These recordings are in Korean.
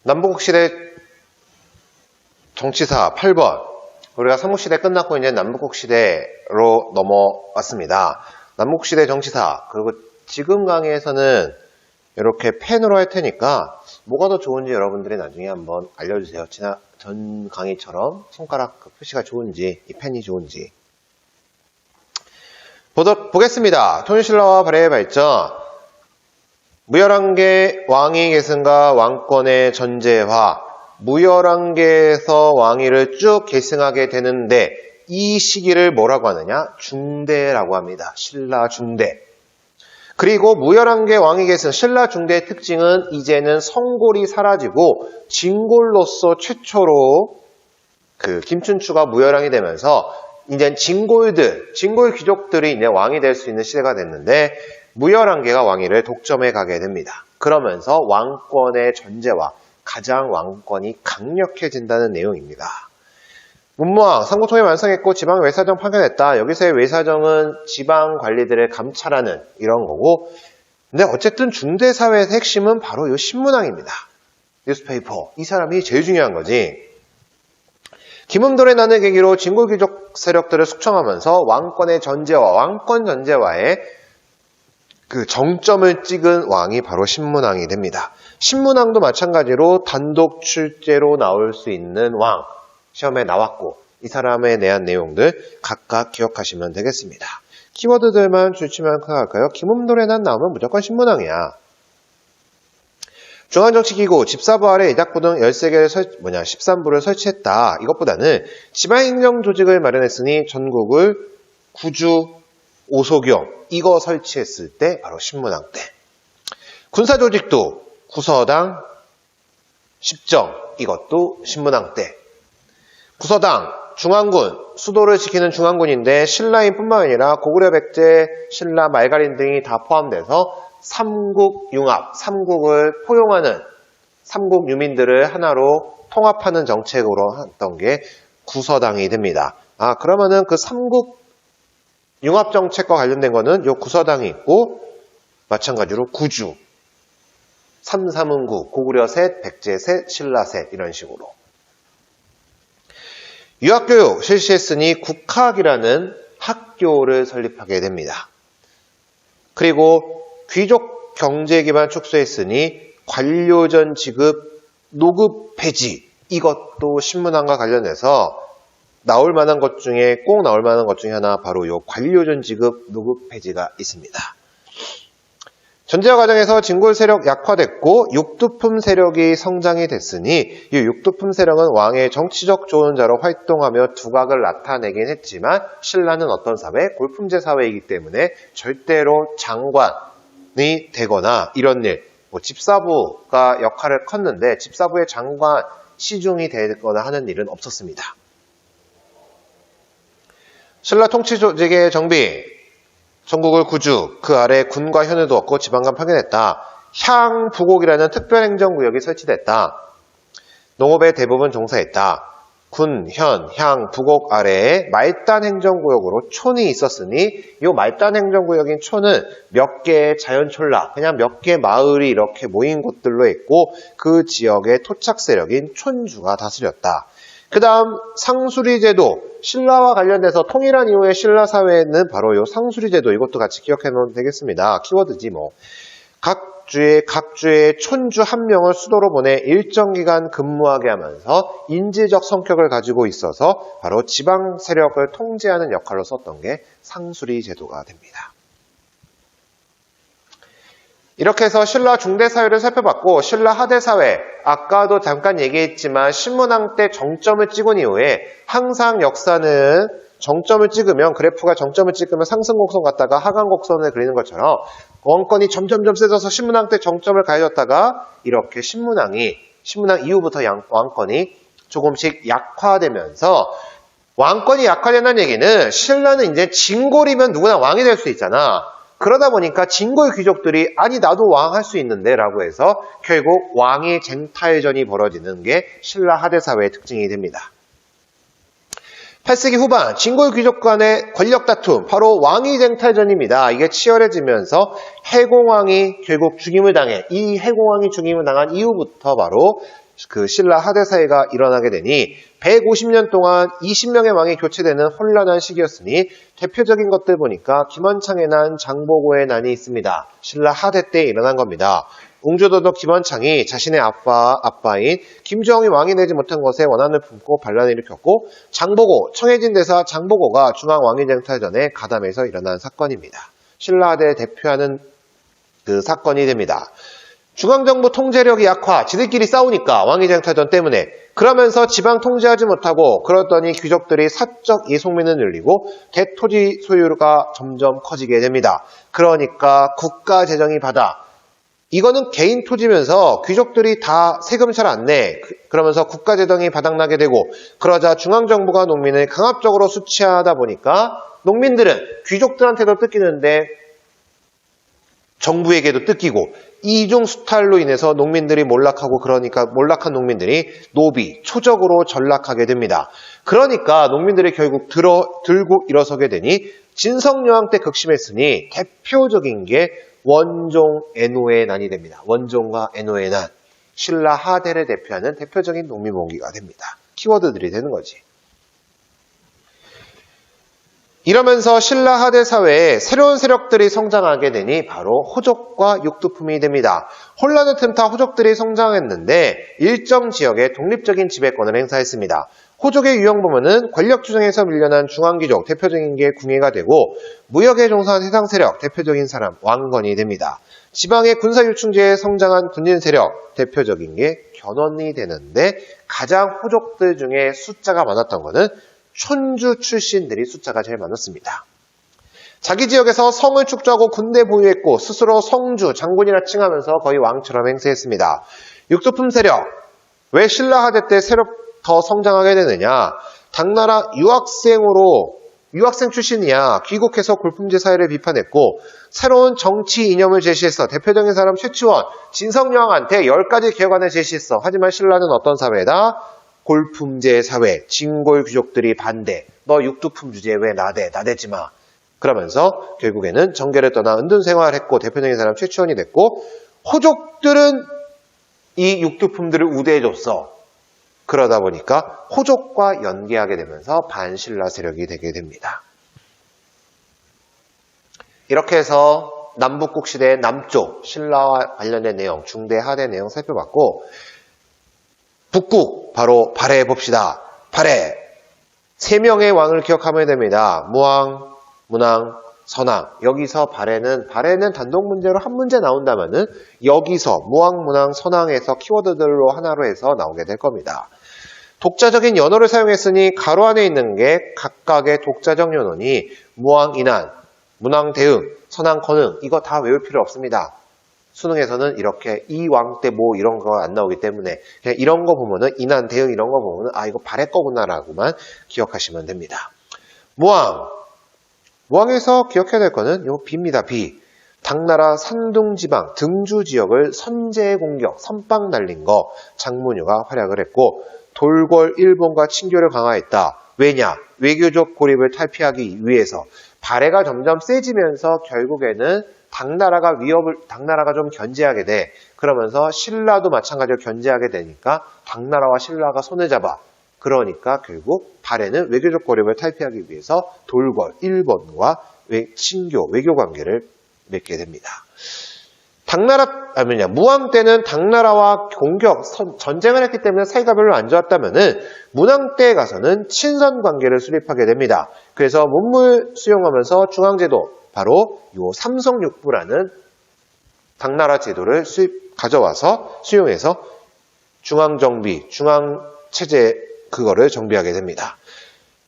남북국시대 정치사 8번. 우리가 삼국시대 끝났고 이제 남북국시대로 넘어왔습니다. 남북국시대 정치사, 그리고 지금 강의에서는 이렇게 펜으로 할 테니까 뭐가 더 좋은지 여러분들이 나중에 한번 알려주세요. 전 강의처럼 손가락 표시가 좋은지, 이 펜이 좋은지. 보겠습니다. 통일신라와 발해의 발전. 무열한계 왕위 계승과 왕권의 전제화. 무열한계에서 왕위를 쭉 계승하게 되는데 이 시기를 뭐라고 하느냐? 중대라고 합니다. 신라 중대. 그리고 무열한계 왕위 계승, 신라 중대의 특징은 이제는 성골이 사라지고 진골로서 최초로 김춘추가 무열왕이 되면서 이제 진골 귀족들이 이제 왕이 될 수 있는 시대가 됐는데 무열한계가 왕위를 독점해 가게 됩니다. 그러면서 왕권의 전제와 가장 왕권이 강력해진다는 내용입니다. 문무왕, 삼국통일 완성했고 지방 외사정 파견했다. 여기서의 외사정은 지방 관리들을 감찰하는 이런 거고, 근데 어쨌든 중대사회의 핵심은 바로 이 신문왕입니다. 뉴스페이퍼. 이 사람이 제일 중요한 거지. 김음돌의 난을 계기로 진골귀족 세력들을 숙청하면서 왕권의 전제와 왕권 전제와의 그 정점을 찍은 왕이 바로 신문왕이 됩니다. 신문왕도 마찬가지로 단독 출제로 나올 수 있는 왕. 시험에 나왔고 이 사람에 대한 내용들 각각 기억하시면 되겠습니다. 키워드들만 줄치면 할까요? 김음돌의 난 나오면 무조건 신문왕이야. 중앙정치기구, 집사부 아래 이작부 등 13개를 13부를 설치했다. 이것보다는 지방행정조직을 마련했으니 전국을 구주, 오소경 이거 설치했을 때 바로 신문왕 때. 군사조직도 구서당, 십정 이것도 신문왕 때. 구서당, 중앙군, 수도를 지키는 중앙군인데 신라인 뿐만 아니라 고구려 백제, 신라, 말갈인 등이 다 포함돼서 삼국융합, 삼국을 포용하는 삼국 유민들을 하나로 통합하는 정책으로 했던 게 구서당이 됩니다. 그러면은 그 삼국 융합 정책과 관련된 거는 요 구서당이 있고 마찬가지로 구주, 삼삼은구, 고구려 셋, 백제 셋, 신라 셋 이런 식으로. 유학교육 실시했으니 국학이라는 학교를 설립하게 됩니다. 그리고 귀족 경제 기반 축소했으니 관료전 지급, 노급 폐지 이것도 신문왕과 관련해서 나올 만한 것 중에 꼭 나올 만한 것 중에 하나 바로 요 관료전 지급, 노급 폐지가 있습니다. 전제화 과정에서 진골 세력 약화됐고 육두품 세력이 성장이 됐으니 이 육두품 세력은 왕의 정치적 조언자로 활동하며 두각을 나타내긴 했지만 신라는 어떤 사회? 골품제 사회이기 때문에 절대로 장관이 되거나 이런 일, 집사부가 역할을 컸는데 집사부의 장관, 시중이 되거나 하는 일은 없었습니다. 신라 통치 조직의 정비, 전국을 구주, 그 아래 군과 현을 두었고 지방간 파견했다. 향부곡이라는 특별행정구역이 설치됐다. 농업에 대부분 종사했다. 군, 현, 향, 부곡 아래에 말단행정구역으로 촌이 있었으니 이 말단행정구역인 촌은 몇 개의 자연촌락, 그냥 몇 개의 마을이 이렇게 모인 곳들로 있고 그 지역의 토착 세력인 촌주가 다스렸다. 그 다음 상수리제도, 신라와 관련돼서 통일한 이후의 신라 사회는 바로 이 상수리제도, 이것도 같이 기억해 놓으면 되겠습니다. 키워드지 뭐. 각 주의 촌주 한 명을 수도로 보내 일정 기간 근무하게 하면서 인질적 성격을 가지고 있어서 바로 지방 세력을 통제하는 역할로 썼던 게 상수리제도가 됩니다. 이렇게 해서 신라 중대사회를 살펴봤고 신라 하대사회, 아까도 잠깐 얘기했지만 신문왕 때 정점을 찍은 이후에 항상 역사는 정점을 찍으면 그래프가 정점을 찍으면 상승곡선 갔다가 하강곡선을 그리는 것처럼 왕권이 점점점 세져서 신문왕 때 정점을 가해졌다가 이렇게 신문왕 이후부터 왕권이 조금씩 약화되면서 왕권이 약화된다는 얘기는 신라는 이제 진골이면 누구나 왕이 될 수 있잖아. 그러다 보니까 진골 귀족들이 아니 나도 왕 할 수 있는데 라고 해서 결국 왕의 쟁탈전이 벌어지는 게 신라 하대사회의 특징이 됩니다. 8세기 후반 진골 귀족 간의 권력 다툼, 바로 왕위 쟁탈전입니다. 이게 치열해지면서 해공왕이 결국 죽임을 당해. 이 해공왕이 죽임을 당한 이후부터 바로 그 신라 하대 사이가 일어나게 되니 150년 동안 20명의 왕이 교체되는 혼란한 시기였으니 대표적인 것들 보니까 김원창의 난, 장보고의 난이 있습니다. 신라 하대 때 일어난 겁니다. 웅주도독 김원창이 자신의 아빠인 김주영이 왕이 되지 못한 것에 원한을 품고 반란을 일으켰고, 장보고, 청해진 대사 장보고가 중앙 왕위쟁탈 전에 가담해서 일어난 사건입니다. 신라 하대를 대표하는 그 사건이 됩니다. 중앙정부 통제력이 약화, 지들끼리 싸우니까 왕위쟁탈전 때문에. 그러면서 지방 통제하지 못하고 그러더니 귀족들이 사적 예속민을 늘리고 대토지 소유가 점점 커지게 됩니다. 그러니까 국가 재정이 바닥. 이거는 개인 토지면서 귀족들이 다 세금 잘 안 내. 그러면서 국가 재정이 바닥나게 되고, 그러자 중앙정부가 농민을 강압적으로 수치하다 보니까 농민들은 귀족들한테도 뜯기는데 정부에게도 뜯기고, 이중 수탈로 인해서 농민들이 몰락하고, 그러니까 몰락한 농민들이 노비, 초적으로 전락하게 됩니다. 그러니까 농민들이 결국 들고 일어서게 되니 진성여왕 때 극심했으니 대표적인 게 원종 애노의 난이 됩니다. 원종과 애노의 난, 신라 하대를 대표하는 대표적인 농민봉기가 됩니다. 키워드들이 되는 거지. 이러면서 신라 하대 사회에 새로운 세력들이 성장하게 되니 바로 호족과 육두품이 됩니다. 혼란을 틈타 호족들이 성장했는데 일정 지역에 독립적인 지배권을 행사했습니다. 호족의 유형 보면은 권력 투쟁에서 밀려난 중앙귀족, 대표적인 게 궁예가 되고, 무역에 종사한 해당 세력, 대표적인 사람, 왕건이 됩니다. 지방의 군사율충제에 성장한 군인 세력, 대표적인 게 견훤이 되는데, 가장 호족들 중에 숫자가 많았던 거는 촌주 출신들이 숫자가 제일 많았습니다. 자기 지역에서 성을 축조하고 군대 보유했고, 스스로 성주, 장군이라 칭하면서 거의 왕처럼 행세했습니다. 육두품 세력, 왜 신라 하대 때 세력 더 성장하게 되느냐? 당나라 유학생 출신이야. 귀국해서 골품제 사회를 비판했고, 새로운 정치 이념을 제시했어. 대표적인 사람 최치원, 진성여왕한테 10가지 개혁안을 제시했어. 하지만 신라는 어떤 사회다? 골품제 사회, 진골 귀족들이 반대. 너 육두품 주제에 왜 나대지 마. 그러면서 결국에는 정계를 떠나 은둔 생활했고, 대표적인 사람 최치원이 됐고, 호족들은 이 육두품들을 우대해줬어. 그러다 보니까 호족과 연계하게 되면서 반신라 세력이 되게 됩니다. 이렇게 해서 남북국 시대의 남쪽 신라와 관련된 내용, 중대 하대 내용 살펴봤고, 북국 바로 발해 봅시다. 발해 3명의 왕을 기억하면 됩니다. 무왕, 문왕, 선왕. 여기서 발해는 단독 문제로 한 문제 나온다면은 여기서 무왕, 문왕, 선왕에서 키워드들로 하나로 해서 나오게 될 겁니다. 독자적인 연어를 사용했으니 가로 안에 있는 게 각각의 독자적 연어니 무왕, 인한, 문왕, 대응, 선왕, 건응. 이거 다 외울 필요 없습니다. 수능에서는 이렇게 이 왕 때 뭐 이런 거 안 나오기 때문에 그냥 이런 거 보면은 인한, 대응 이런 거 보면은 아 이거 발해 거구나라고만 기억하시면 됩니다. 무왕에서 기억해야 될 거는 요 비입니다. 비. 당나라 산둥지방 등주 지역을 선제 공격, 선빵 날린 거 장문유가 활약을 했고, 돌궐 일본과 친교를 강화했다. 왜냐? 외교적 고립을 탈피하기 위해서. 발해가 점점 세지면서 결국에는 당나라가 좀 견제하게 돼. 그러면서 신라도 마찬가지로 견제하게 되니까 당나라와 신라가 손을 잡아. 그러니까 결국 발해는 외교적 고립을 탈피하기 위해서 돌궐 일본과 친교, 외교 관계를 맺게 됩니다. 무왕 때는 당나라와 전쟁을 했기 때문에 사이가 별로 안 좋았다면은, 문왕 때에 가서는 친선 관계를 수립하게 됩니다. 그래서 문물 수용하면서 중앙제도, 바로 요 삼성육부라는 당나라 제도를 가져와서 수용해서 중앙정비, 중앙체제 그거를 정비하게 됩니다.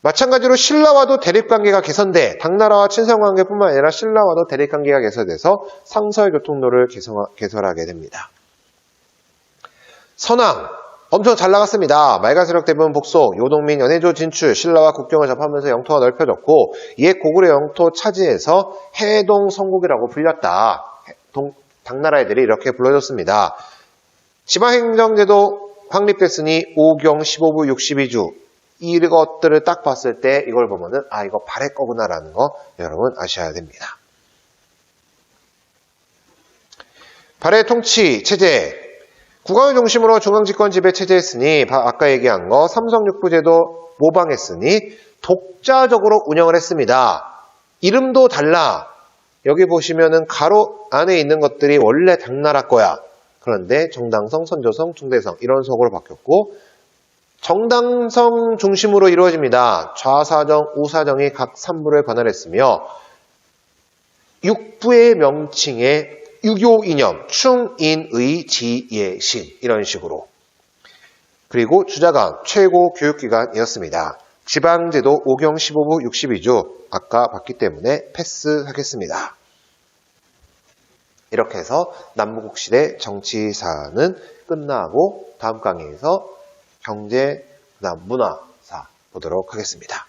마찬가지로 신라와도 대립관계가 개선돼 당나라와 친선관계뿐만 아니라 신라와도 대립관계가 개선돼서 상설교통로를 개설하게 됩니다. 선왕 엄청 잘 나갔습니다. 말가세력 대부분 복속, 요동민 연해조 진출, 신라와 국경을 접하면서 영토가 넓혀졌고, 이에 고구려 영토 차지해서 해동 성국이라고 불렸다. 당나라 애들이 이렇게 불러줬습니다. 지방행정제도 확립됐으니 5경 15부 62주 이것들을 딱 봤을 때 이걸 보면은 아 이거 발해 거구나라는 거 여러분 아셔야 됩니다. 발해 통치 체제 국왕을 중심으로 중앙집권 지배 체제했으니 아까 얘기한 거 삼성육부제도 모방했으니 독자적으로 운영을 했습니다. 이름도 달라. 여기 보시면은 가로 안에 있는 것들이 원래 당나라 거야. 그런데 정당성, 선조성, 중대성 이런 속으로 바뀌었고 정당성 중심으로 이루어집니다. 좌사정, 우사정이 각 3부를 관할했으며 육부의 명칭에 유교 이념, 충인의 지예신 이런 식으로 그리고 주자강 최고 교육기관이었습니다. 지방제도 5경 15부 62주 아까 봤기 때문에 패스하겠습니다. 이렇게 해서 남북시대 정치사는 끝나고 다음 강의에서 경제, 그다음 문화사 보도록 하겠습니다.